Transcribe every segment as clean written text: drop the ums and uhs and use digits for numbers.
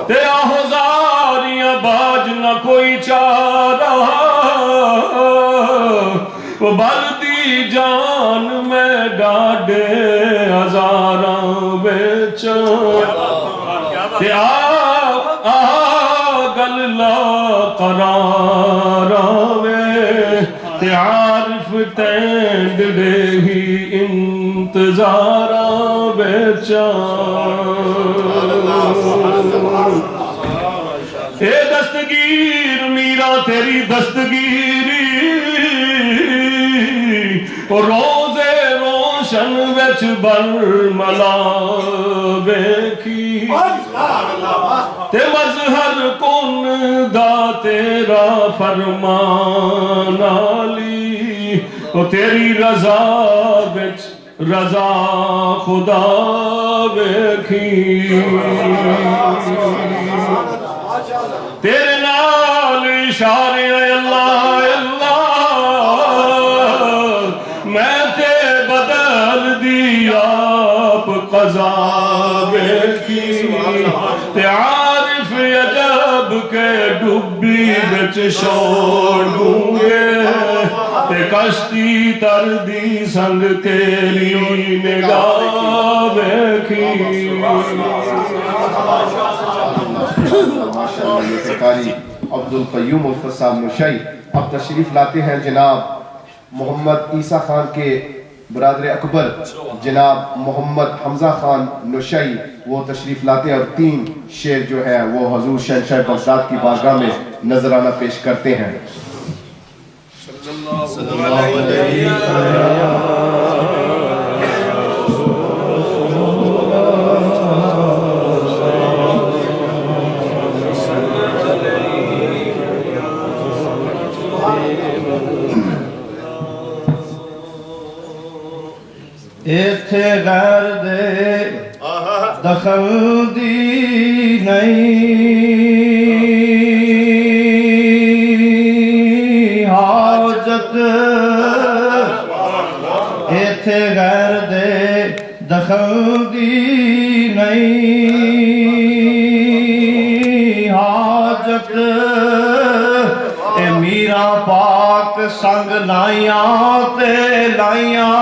تیرا ہزاریاں باج نہ کوئی چارہ وہ بلدی جان میں ڈاڈے ہزاراں بیچا گل لا قرارا وے عارف تینڈڑے ہی انتظارا بیچا اے دستگیر میرا تیری دستگیری روزے روشن وچ برملا بیکی تے مظہر کن دا تیرا فرمان آلی تیری رضا بچ رضا خدا بیکی تیرے نال اشارے اللہ اللہ میں تے بدل دیا آپ قضا بیکی تے عارف عجب کے ڈبی بچ شوڑ گونگے تے کشتی تردی سنگ تیری نگاہ بیکی سرکاری عبدالقیوم الفت صاحب نوشائی اب تشریف لاتے ہیں جناب محمد عیسیٰ خان کے برادر اکبر جناب محمد حمزہ خان نوشائی وہ تشریف لاتے ہیں اور 3 شعر جو ہے وہ حضور شہنشاہ بغداد کی بارگاہ میں نذرانہ پیش کرتے ہیں صلی اللہ علیہ ایتھے غیر دے دخل دی نہیں حاجت ایتھے غیر دے دخل دی نہیں حاجت اے میرا پاک سنگ لائیاں تے لائیاں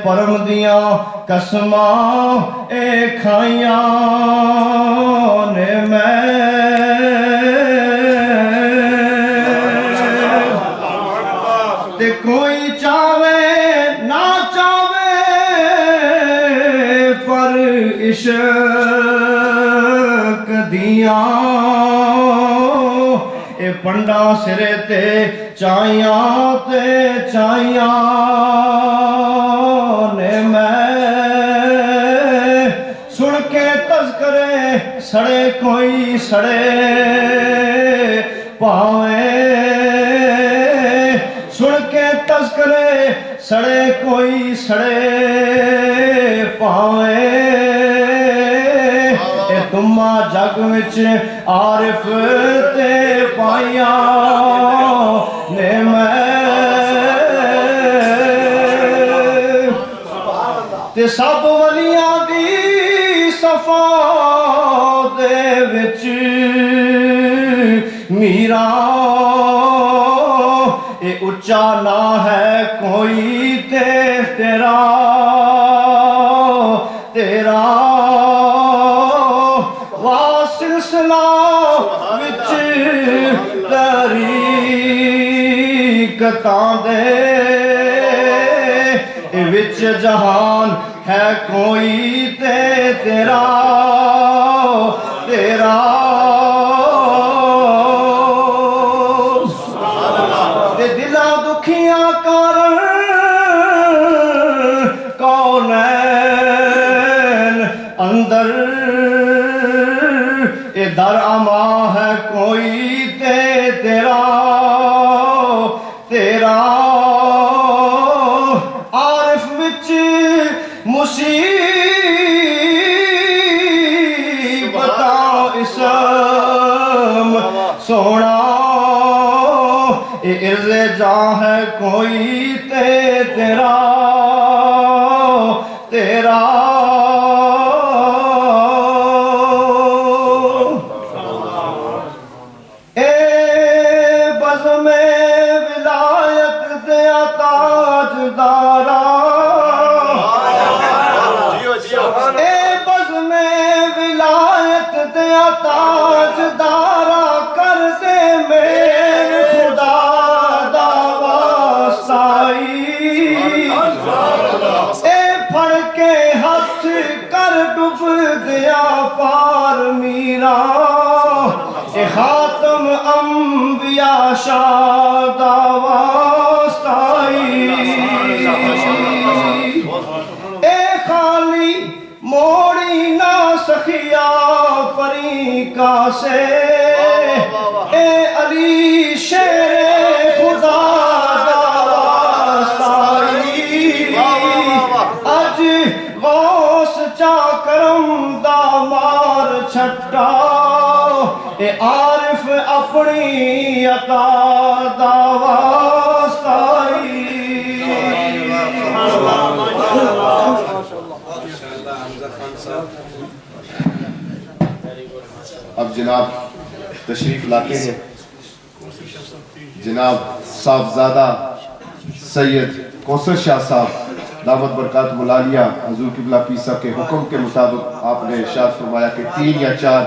پرم دیاں قسماں اے کھائیاں نے میں تے کوئی چاہے نہ چاہے پر عشق دیاں اے پنڈا سرے تے چائیاں تے چائیاں سن کے تذکرے سڑے کوئی سڑے پاویں سن کے تذکرے سڑے کوئی سڑے پاویں اے تمہ جگ وچ عارف تے پائیاں نے میں تے سب ولیاں دی صفا دے وچ میرا اے اچا نہ ہے کوئی تے تیرا تیرا سلسلہ وچ طریقتاں دے وچ جہان ہے کوئی تے تیرا تیرا تے دلاں دکھیاں کارن کونین اندر اے در اما ہے کوئی تے تیرا تیرا مصیبتاں اسم سونا عرض جاں ہے کوئی تے تیرا اے بزم ولایت دیا تاجدارا اے بزم ولایت دیا تاجدارا کر دے میرے خدا دا واسطائی اے پھڑ کے ہاتھ کر ڈب دیا پار میرا اے خاتم انبیاء شاہ دا واسطائی اے خالی موڑی نہ سخیا پری کا سے اے علی شیر خدا دا واسطائی اج غوث چا کرم دا مار چھٹا اے عارف اپنی عطا دا واسطائی اب جناب تشریف لاتے ہیں جناب صاحبزادہ سید کوثر شاہ صاحب دامت برکات ملالیہ حضور قبلہ پیر صاحب کے حکم کے مطابق آپ نے ارشاد فرمایا کہ 3 یا 4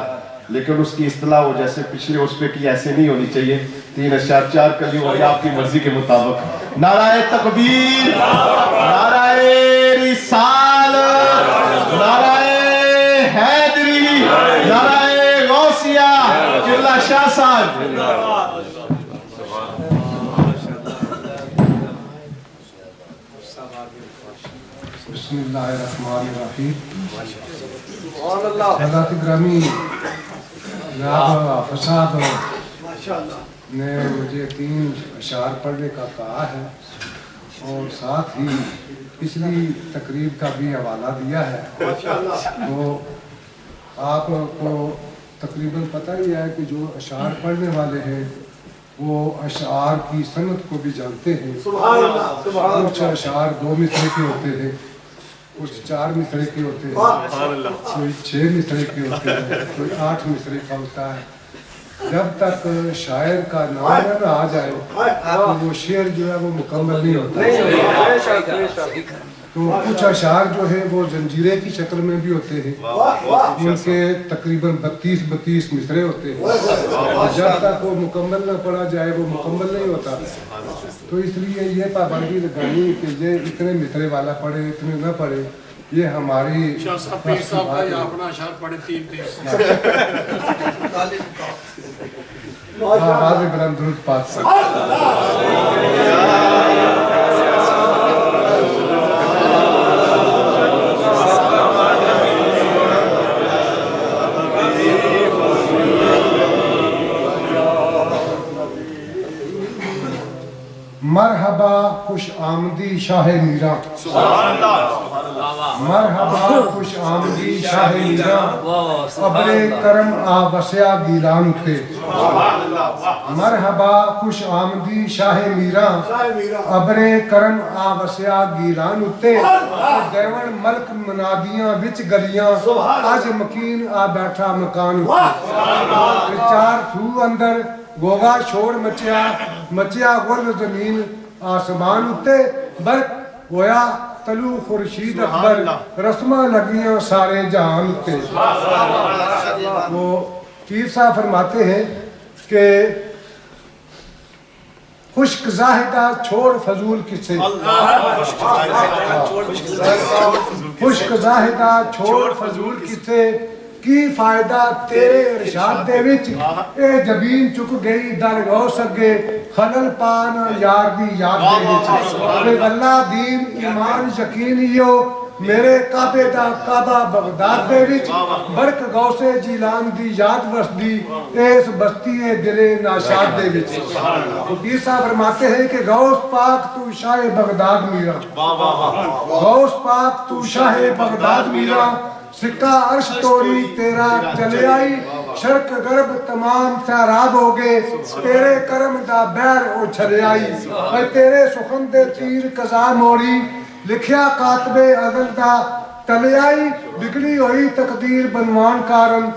لیکن اس کی اصطلاح ہو جیسے پچھلے اس پہ کی ایسے نہیں ہونی چاہیے 3 اشعار 4 کلی اور آپ کی مرضی کے مطابق نعرہ تکبیر نعرہ رسالت نعرہ حیدری نعرہ غوثیہ قبلہ شاہ صاحب بسم اللہ الرحمن الرحیم حضرت گرامی جناب فساد نے مجھے 3 اشعار پڑھنے کا کہا ہے اور ساتھ ہی پچھلی تقریب کا بھی حوالہ دیا ہے تو آپ کو تقریباً پتہ ہی ہے کہ جو اشعار پڑھنے والے ہیں وہ اشعار کی صنعت کو بھی جانتے ہیں کچھ اشعار 2 مصرے کے ہوتے ہیں کچھ 4 مصرے کے ہوتے ہیں کوئی 6 مصرے کے ہوتے ہیں کوئی 8 مصرے کا ہوتا ہے جب تک شاعر کا نام نہ آ جائے تو وہ شعر جو ہے وہ مکمل نہیں ہوتا تو کچھ اشعار جو ہے وہ زنجیرے کی شکل میں بھی ہوتے ہیں ان کے تقریباً 32 مصرے ہوتے ہیں جب تک وہ مکمل نہ پڑھا جائے وہ مکمل نہیں ہوتا تو اس لیے یہ پابندی لگانی کہ یہ اتنے مصرے والا پڑھے اتنے نہ پڑھے یہ ہماری آواز بلند درود پاک مرحبا خوش آمدی شاہ میران مرحبا خوش آمدی شاہ میران ابر کرم آوسیا گیلان تے مرحبا خوش آمدی شاہ میران ابر کرم آوسیا گیلان تے دیون ملک منادیاں وچ گلیاں آج مکین آ بیٹھا مکان تے 4 تھو اندر گوگا چھوڑ مچیا غل زمین آسمان اتے برق ہویا تلو خورشید اکبر رسمہ لگیاں سارے جہان اتے وہ پیر صاحب فرماتے ہیں کہ خشک زاہدہ چھوڑ فضول کسے خشک زاہدہ چھوڑ فضول کسے کی فائدہ تیرے ارشاد دے وچ اے جبین چک گئی در رو سکے خلل پان یار دی یاد دے وچ اللہ دین ایمان یقین یو میرے کعبے دا کعبہ بغداد دے وچ برک غوث جیلان دی یاد وسدی اس بستی دل ناشاد دے وچ پیر صاحب فرماتے ہیں کہ غوث پاک تو شاہ بغداد میرا غوث پاک تو شاہ بغداد میرا سکہ عرش توڑی تیرا چلے آئی شرق غرب تمام سیراب ہو گئے تیرے کرم دا بیر او چھلے آئی اے تیرے سخن دے تیر قضا موڑی لکھیا کاتب ازل دا تلے آئی بگڑی ہوئی تقدیر بنوان کارن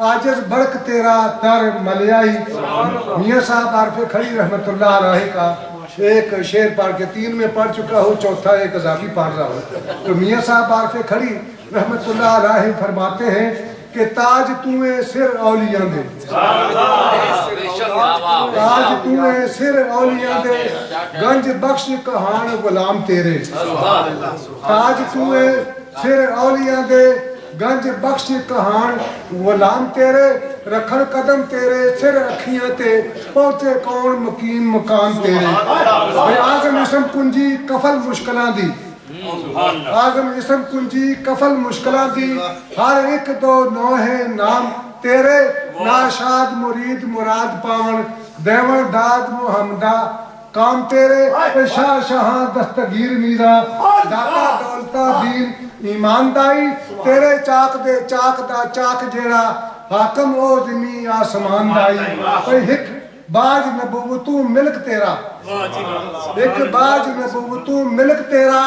آجز بڑک تیرا در ملے آئی میاں صاحب عارف کھڑی رحمت اللہ علیہ کا ایک شعر پڑھ کے 3 میں پڑھ چکا ہوں چوتھا ایک اضافی پڑھ رہا ہوں تو میاں صاحب عارف کھڑی رحمت اللہ علیہ فرماتے ہیں کہ تاج تمہیں سر اولیاء دے تاج تمہیں سر اولیاء دے گنج بخش کہان غلام تیرے تاج تمہیں سر اولیاء دے گنج بخش کہان غلام تیرے رکھن قدم تیرے سر اکھیاں تے پہنچے کون مقیم مکان تیرے اعظم اسم کنجی کفل مشکلاں دی آزم اسم کنجی کفل مشکلہ دی ہر ایک دو نوہ نام تیرے ناشاد مرید مراد پاون دیون داد محمدہ کام تیرے شاہ شاہاں دستگیر میرا داتا دولتا دین ایمان دائی تیرے چاک دے چاک دا چاک جیڑا حاکم او زمین آسمان دائی ایک باج نبوتو ملک تیرا ایک باج نبوتو ملک تیرا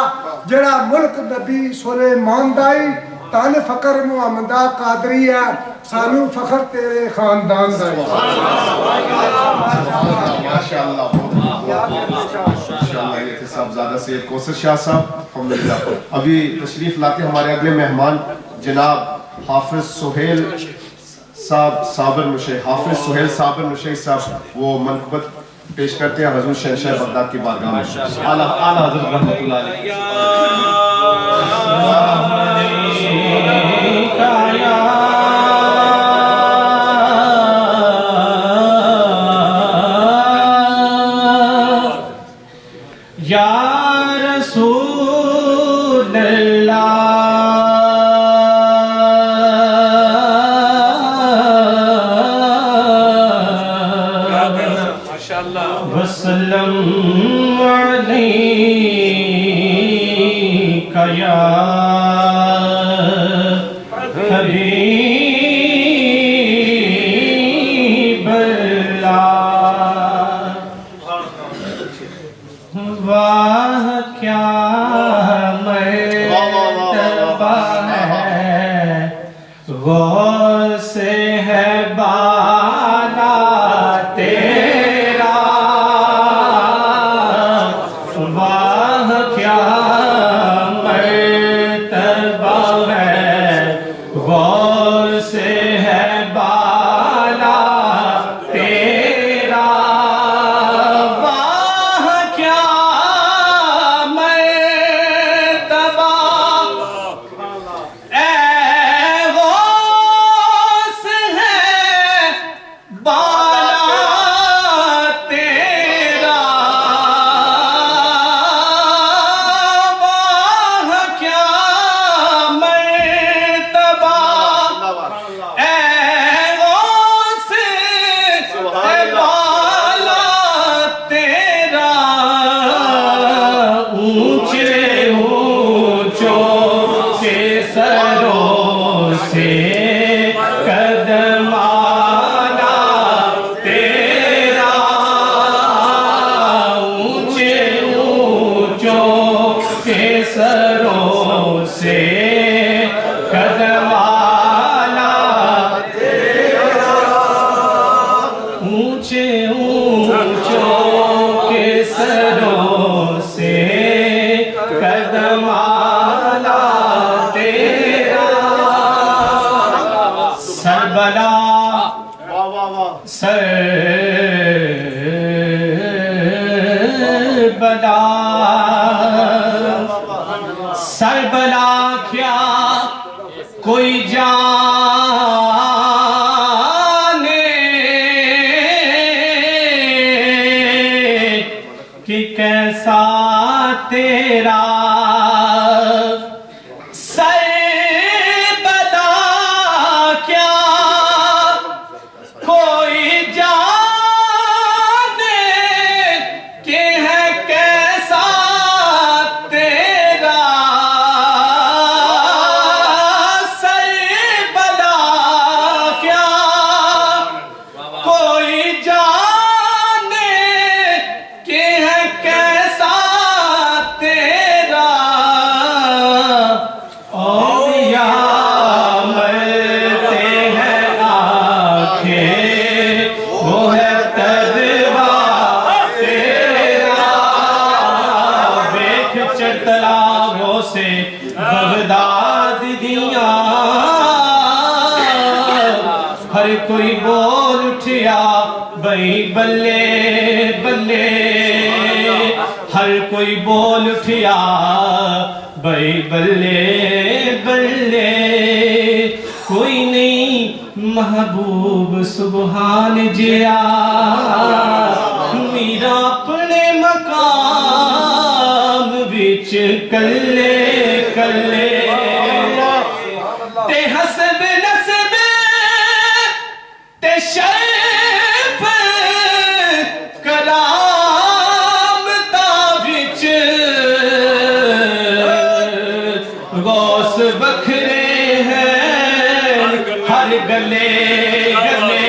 جڑا ملک نبی سلیمان دائی تان فقر محمدہ قادری ہے سانو فخر تیرے خاندان دائی ماشاءاللہ صاحب زیادہ سید کوثر شاہ صاحب الحمدللہ ابھی تشریف لاتے ہمارے اگلے مہمان جناب حافظ سہیل صاحب صابر نشئی حافظ سہیل صابر نشئی صاحب وہ منقبت پیش کرتے ہیں حضور شہنشاہ بغداد کی بارگاہ میں اعلیٰ حضرت رحمت اللہ علیہ یا رسول اللہ وسلم علیک یا حبیب اللہ واہ کیا مرتبہ ہے غوث ہے بالا تیرا واہ کیا مرتبہ ہے غوث ہے بالا تیرا سربلا کیا کوئی جانے کہ کیسا تیرا بغداد دیاں ہر کوئی بول اٹھیا بھئی بلے بلے ہر کوئی بول اٹھیا بھئی بلے بلے کوئی نہیں محبوب سبحان جیا میرا اپنے مقام وچ کلے کلے تے حسب نسب تے شرف کلام تا وچ غوث بکھرے ہیں ہر گلے گلے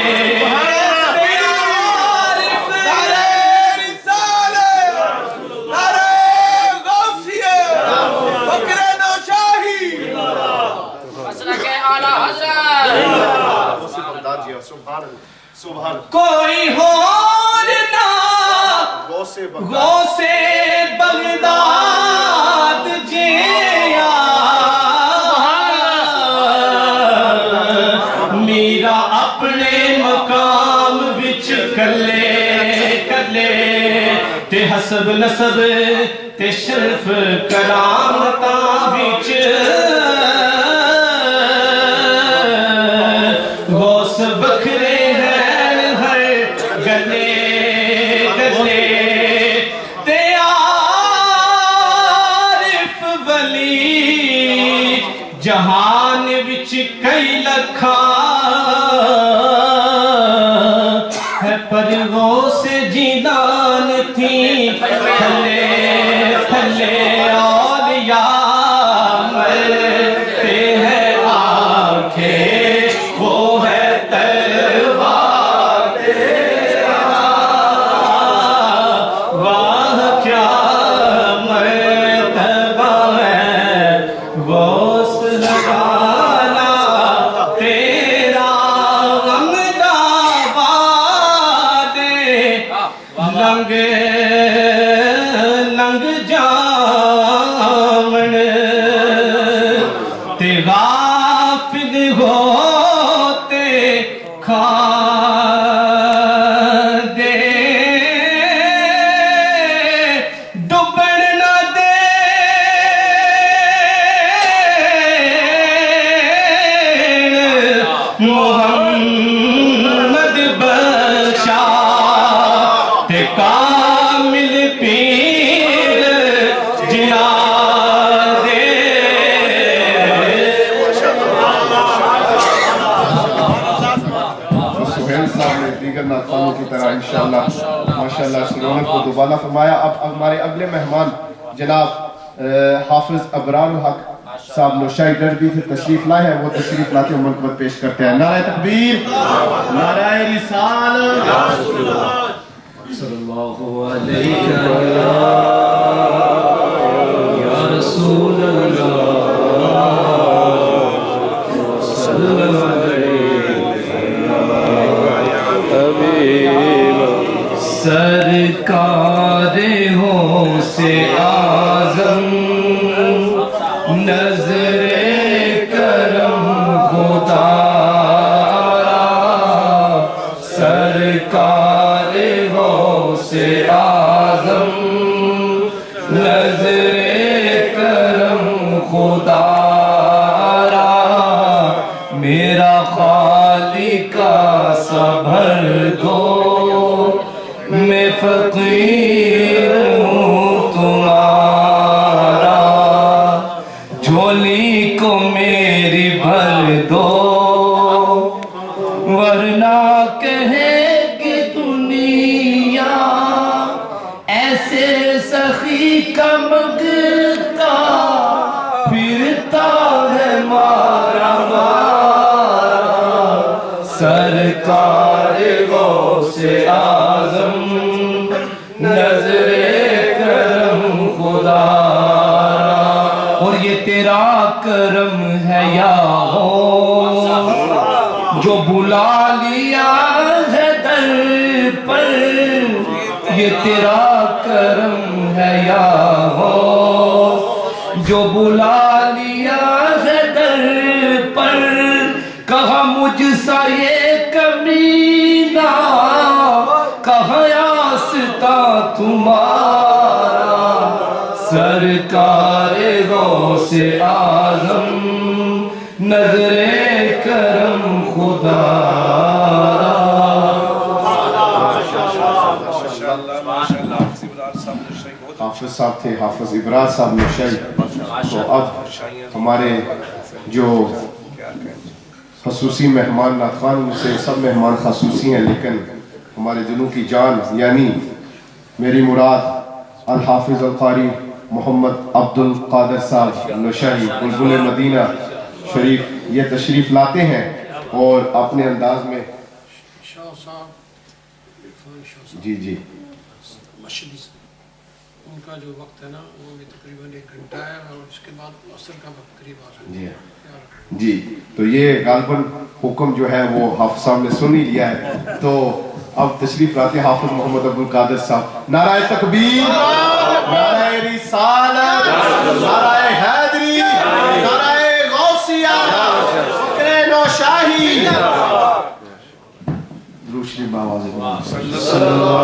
کوئی اور نہ غوث بغداد جیا میرا اپنے مقام وچ کلے کلے تے حسب نسب تے شرف کرامتا وچ غوث بکھرے ہیں ہر گلے گلے تے عارف ولی جہان وچ کئی لکھاں ہے پر غوث جیدان تھی تھلے تھلے اولیاء مرتے ہیں آنکھیں وہ ہے تلوار تیرا واہ کیا مرتبہ ہے غوث لگانا تیرا امداباد لنگ لنگ جاون تے غافل ہوتے کھا دے ڈبن نہ دے محمد بخشا تے کامل پیر جنا دے سہیل صاحب نے دیگر نعتخوانوں کی طرح انشاءاللہ ماشاءاللہ اس رونق کو دوبالا فرمایا. اب ہمارے اگلے مہمان جناب حافظ ابرار الحق صاحب نوشائی ڈربی سے تشریف لائے ہیں. وہ تشریف لاتے ہیں منقبت پیش کرتے ہیں. نعرہ تکبیر، نعرہ رسالت. صلی اللہ علیہ یا رسول اللہ صلی اللہ سرکار ہو سے آزم نظر کرم خدا سرکار ہو سے آزم نظر کرم خدا میرا خالق سا بھر دو میں فقیر ہوں تمہارا جھولی کو میری بھر دو ورنہ کہے کہ دنیا ایسے سخی کا مگتا پھرتا ہے مارا مارا سرکار غوث اعظم نظر کرم خدا. اور یہ تیرا کرم ہے یا ہو جو بلا لیا ہے در پر یہ تیرا کرم ہے یا ہو جو بلا لیا یہ کمینہ کہاں آستا تمہارا سرکار غوث اعظم نظر کرم خدا حافظ صاحب تھے، حافظ ابراز صاحب نشائی. تو اب ہمارے جو خصوصی مہمان ناتخوان ان سے سب مہمان خصوصی ہیں، لیکن ہمارے دلوں کی جان یعنی میری مراد الحافظ القاری محمد عبد القادر صاحب نشائی بلبل مدینہ شریف یہ تشریف لاتے ہیں اور اپنے انداز میں جی جی مشہدی سے ان کا جو وقت ہے نا وہ بھی تقریباً 1 گھنٹہ ہے اور اس کے بعد عصر کا وقت قریب آ رہا ہے. جی جی تو یہ غالباً حکم جو ہے وہ حافظ صاحب نے سن ہی لیا ہے. تو اب تشریف لاتے حافظ محمد عبد القادر صاحب. نعرہ تکبیر، نعرہ رسالت، نعرہ حیدری، نعرہ غوثیہ، فکر نوشاہی. درود شریف بآواز بلند. صلی اللہ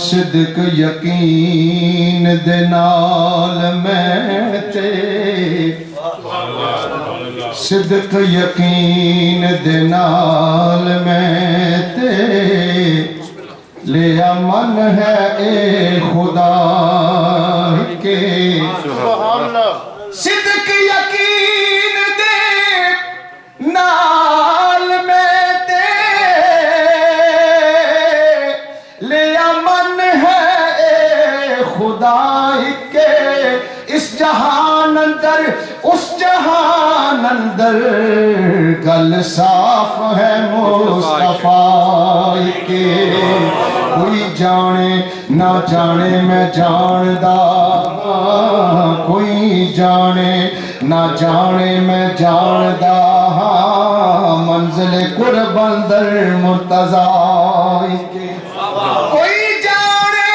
صدق یقین دے نال میں تے صدق یقین دے نال میں تے لیا من ہے اے خدا کے صدق یقین دے نال میں تے لیا من ہے اے خدا کے اس جہان اندر اس جہان اندر گل صاف ہے مصطفیٰ کے کوئی جانے نہ جانے میں جاندہ کوئی جانے نہ جانے میں جاندہ منزل قرب اندر مرتضیٰ کے کوئی جانے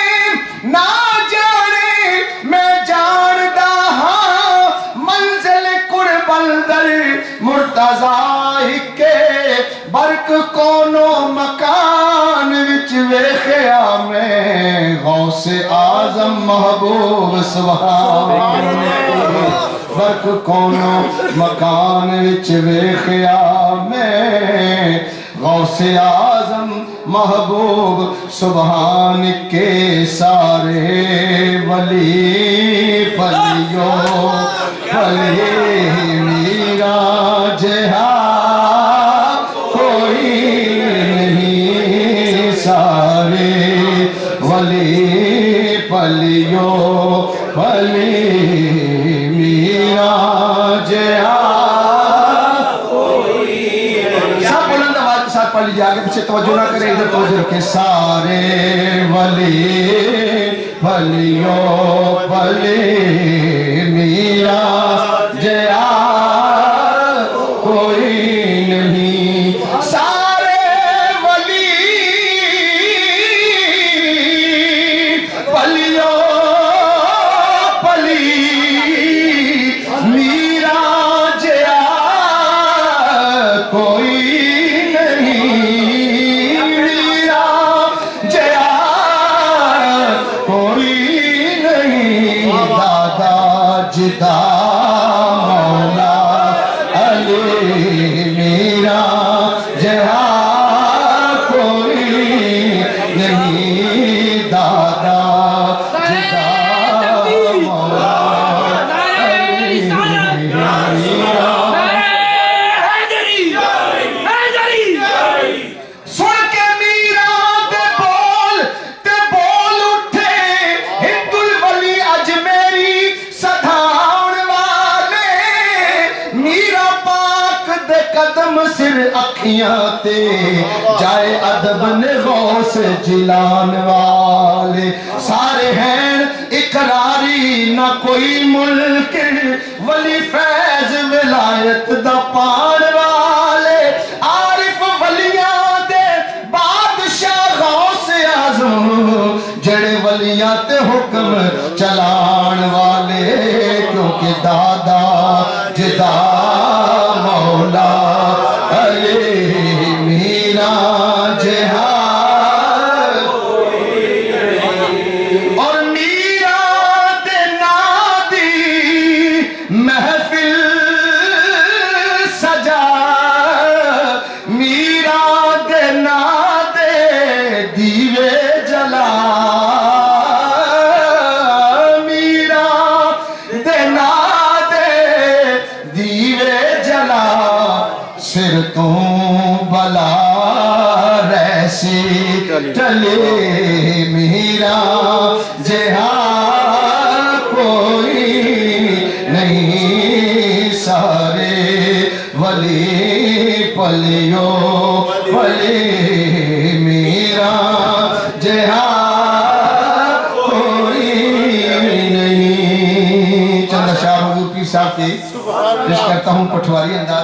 نہ جانے میں جاندہ منزل قرب اندر مرتضیٰ کے برق کونو مکان وچ ویکھیا میں غوث اعظم محبوب سبحان برق کونو مکان وچ ویکھیا میں غوث اعظم محبوب سبحان کے سارے ولی پلیوں پلی میرا جہاں کوئی نہیں سارے ولی پلیوں پلی میرا جہاں پڑھ لیجیے آگے پیچھے توجہ نہ کریں ادھر توجہ رکھیں سارے ولی پلیوں پلی میرا جیا کوئی نہیں سارے ولی پلیوں پلی میرا جیا کوئی جدا مولا علی میرا جہاں کوئی نہیں دادا جدا مولا علی میرا سن کے میرا تے بول اٹھے ہند الولی اج میری سدھان اکھیاں تے جائے ادب نے غوث جلان والے سارے ہیں اقراری نہ کوئی ملک ولی فیض ولایت دا پان والے عارف ولیاں دے بادشاہ غوث اعظم جڑے ولیاں تے حکم چلان والے کیونکہ دادا جدا مولا علی میرا جہاد اور میرا دے نادی محفل سجا میرا دے نادے دیوے جلا میرا دے نادے دیوے جلا سر تو بلا ریسی ٹلے میرا جہاں کوئی نہیں سارے ولی پلیو ولی میرا جہاں کوئی نہیں چند اشعار حضور پیر صاحب کے پیش کرتا ہوں پٹھواری انداز